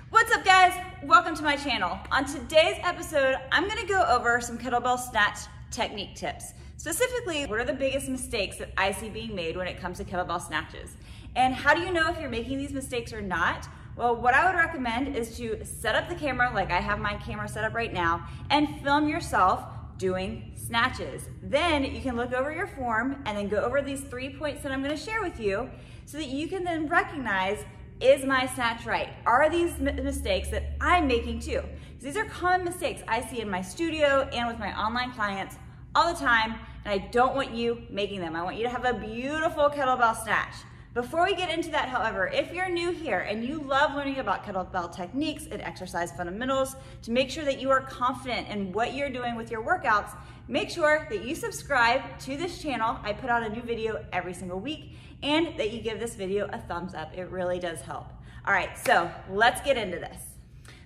What's up, guys? Welcome to my channel. On today's episode, I'm gonna go over some kettlebell snatch technique tips. Specifically, what are the biggest mistakes that I see being made when it comes to kettlebell snatches? And how do you know if you're making these mistakes or not? Well, what I would recommend is to set up the camera like I have my camera set up right now and film yourself doing snatches. Then you can look over your form and then go over these 3 points that I'm gonna share with you so that you can then recognize, is my snatch right? Are these mistakes that I'm making too? Because these are common mistakes I see in my studio and with my online clients all the time, and I don't want you making them. I want you to have a beautiful kettlebell snatch. Before we get into that, however, if you're new here and you love learning about kettlebell techniques and exercise fundamentals to make sure that you are confident in what you're doing with your workouts, make sure that you subscribe to this channel. I put out a new video every single week, and that you give this video a thumbs up. It really does help. All right, so let's get into this.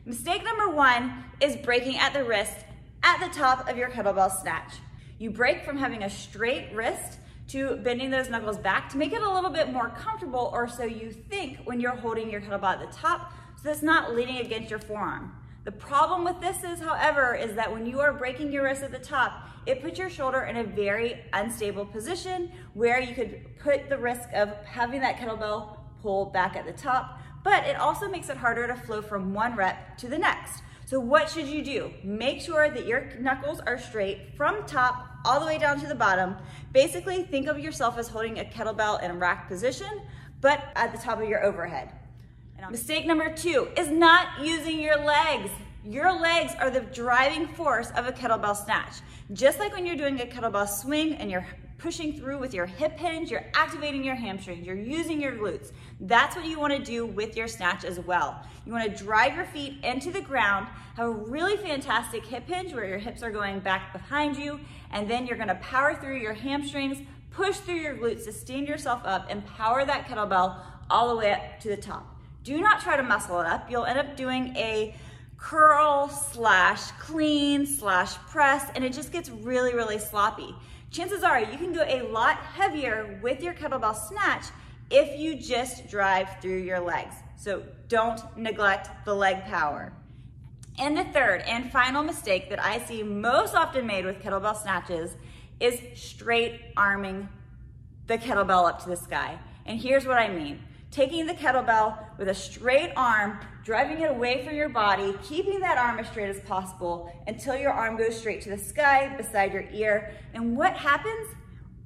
Mistake number one is breaking at the wrist at the top of your kettlebell snatch. You break from having a straight wrist to bending those knuckles back to make it a little bit more comfortable, or so you think when you're holding your kettlebell at the top, so it's not leaning against your forearm. The problem with this is, however, is that when you are breaking your wrist at the top, it puts your shoulder in a very unstable position where you could put the risk of having that kettlebell pull back at the top, but it also makes it harder to flow from one rep to the next. So what should you do? Make sure that your knuckles are straight from top all the way down to the bottom. Basically, think of yourself as holding a kettlebell in a rack position, but at the top of your overhead. Mistake number two is not using your legs. Your legs are the driving force of a kettlebell snatch. Just like when you're doing a kettlebell swing and you're pushing through with your hip hinge, you're activating your hamstrings, you're using your glutes. That's what you want to do with your snatch as well. You want to drive your feet into the ground, have a really fantastic hip hinge where your hips are going back behind you, and then you're going to power through your hamstrings, push through your glutes to stand yourself up and power that kettlebell all the way up to the top. Do not try to muscle it up. You'll end up doing a curl slash clean slash press, and it just gets really, really sloppy. Chances are you can go a lot heavier with your kettlebell snatch if you just drive through your legs. So don't neglect the leg power. And the third and final mistake that I see most often made with kettlebell snatches is straight arming the kettlebell up to the sky. And here's what I mean. Taking the kettlebell with a straight arm, driving it away from your body, keeping that arm as straight as possible until your arm goes straight to the sky beside your ear. And what happens?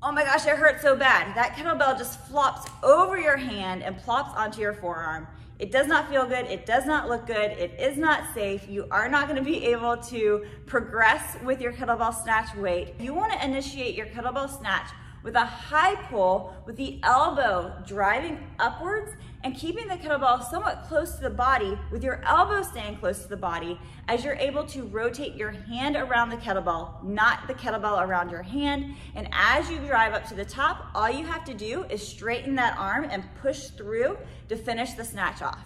Oh my gosh, it hurts so bad. That kettlebell just flops over your hand and plops onto your forearm. It does not feel good. It does not look good. It is not safe. You are not going to be able to progress with your kettlebell snatch weight. You want to initiate your kettlebell snatch with a high pull, with the elbow driving upwards and keeping the kettlebell somewhat close to the body, with your elbow staying close to the body as you're able to rotate your hand around the kettlebell, not the kettlebell around your hand. And as you drive up to the top, all you have to do is straighten that arm and push through to finish the snatch off.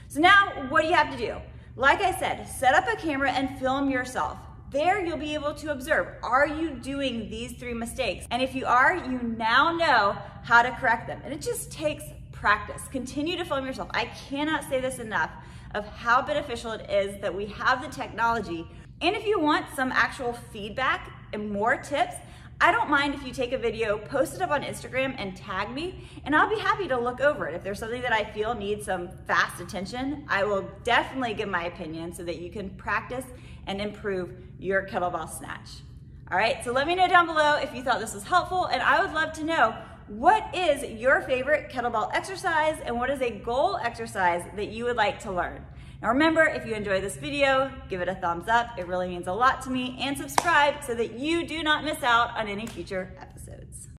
So now what do you have to do? Like I said, set up a camera and film yourself. There you'll be able to observe, are you doing these 3 mistakes? And if you are, you now know how to correct them. And it just takes practice. Continue to film yourself. I cannot say this enough of how beneficial it is that we have the technology. And if you want some actual feedback and more tips, I don't mind if you take a video, post it up on Instagram and tag me, and I'll be happy to look over it. If there's something that I feel needs some fast attention, I will definitely give my opinion so that you can practice and improve your kettlebell snatch. All right, so let me know down below if you thought this was helpful, and I would love to know, what is your favorite kettlebell exercise and what is a goal exercise that you would like to learn? Now remember, if you enjoyed this video, give it a thumbs up. It really means a lot to me, and subscribe so that you do not miss out on any future episodes.